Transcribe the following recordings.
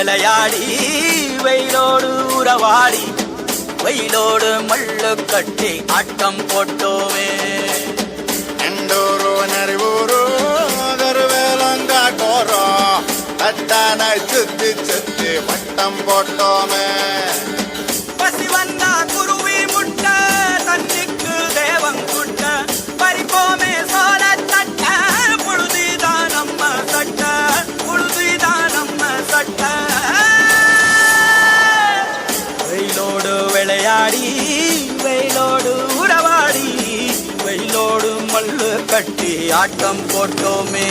விளையாடி வெயிலோடு உறவாடி வெயிலோடு மல்லு கட்டி ஆட்டம் போட்டோமே. எண்டூரு நரிவூரு கருவேலங்காட்டோரோ தட்டானை சுத்தி சுத்தி வட்டம் போட்டோமே. பசி வந்தா குருவி முட்ட தண்ணிக்கு தேவம் குட்ட பறிப்போமே சோழ தட்ட புழுதிதான் நம்ம சட்ட புழுதிதான் நம்ம சட்ட. வெயிலோடு விளையாடி வெயிலோடு உறவாடி வெயிலோடு மல்லு கட்டி ஆட்டம் போட்டோமே.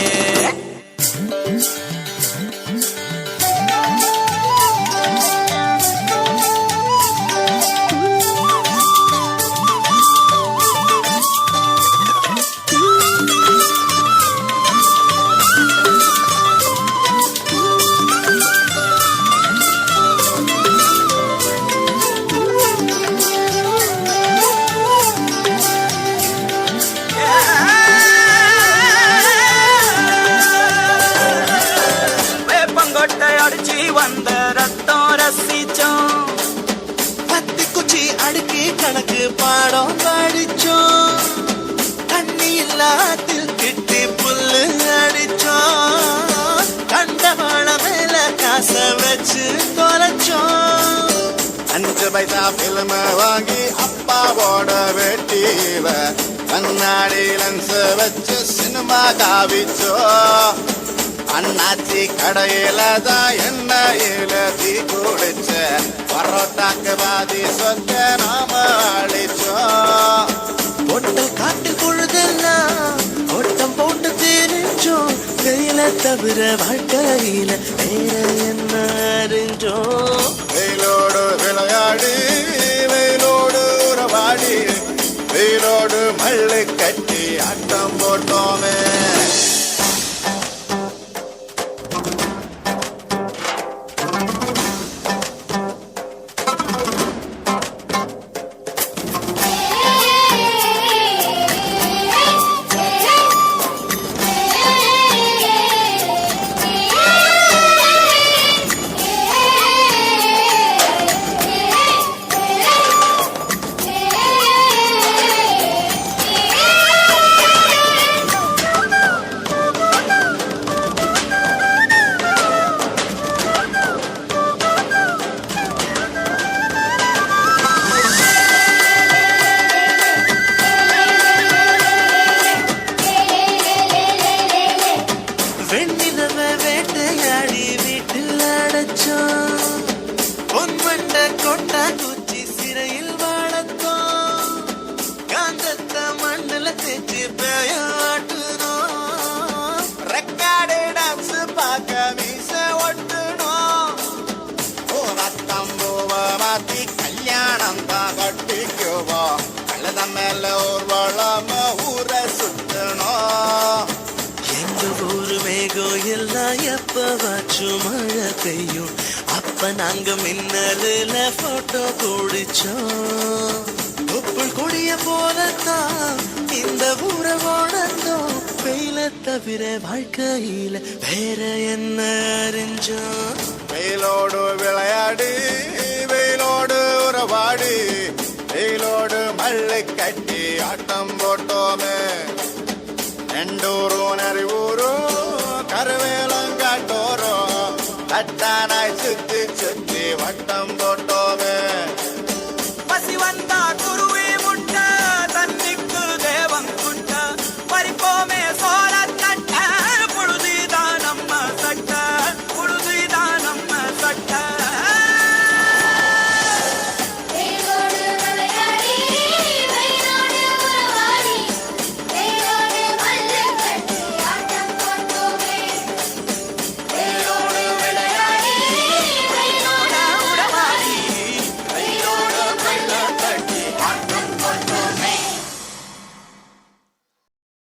அடிச்சு வந்த ரத்தம் ரசிச்சோம், பத்தி குச்சி அடுக்கி கணக்கு பாடம் படிச்சோம், தண்ணி இல்லாத்தில் கிட்டி புல்லு அடிச்சோம், கண்டவாள மேல காச வச்சு தொலைச்சோம். 5 பைசா பிலிம் வாங்கி அப்பாவோட வெட்டியில கண்ணாடி லென்ஸ் வச்சு சினிமா காவிச்சோ. அண்ணாச்சி கடையில தான் எண்ணெயில தீ குடிச்ச பரோட்டாக்கு பாதி சொத்த நாம அழிச்சோம். பொட்டல் காட்டு பொழுதெல்லாம் ஓட்டம் போட்டு தெரிஞ்சோம், வெயில தவிர வாழ்க்கையில வேற என்ன அறிஞ்சோம். வெயிலோடு விளையாடி வெயிலோடு உறவாடி வெயிலோடு மல்லு கட்டி ஆட்டம் போட்டோமே. வேட்டையாடி வீட்டில் அடைச்சோம், பொன்வண்ட கொட்டா குச்சி சிறையில் வாழத்தோம், காந்தத்த மண்ணில் தேச்சு பேயாட்டுனோம், ரெக்கார்டு டான்ஸ் பார்க்க மீச ஒட்டுனோம். பூவத்தம்பூவ மாத்தி கல்யாணம் தான் கட்டிக்குவோம், கழுத மேல ஊர்வலம் ஊரை சுத்தணும். எங்க ஊரு மேகம் எல்லாம் எப்பவாச்சும் மழை பெய்யும், அப்ப நாங்க மின்னலில் போட்டோ பிடிச்சோம். தொப்புள் கொடிய போலத்தான் இந்த ஊரை உணர்ந்தோம், வெயில தவிர வாழ்க்கையில வேற என்ன அறிஞ்சோம். வெயிலோடு விளையாடி வெயிலோடு உறவாடி வெயிலோடு மல்லு கட்டி ஆட்டம் போட்டோமே. எண்டூரு நரிவூரு கருவேலங்காட்டோரோ தட்டானாய் சுத்தி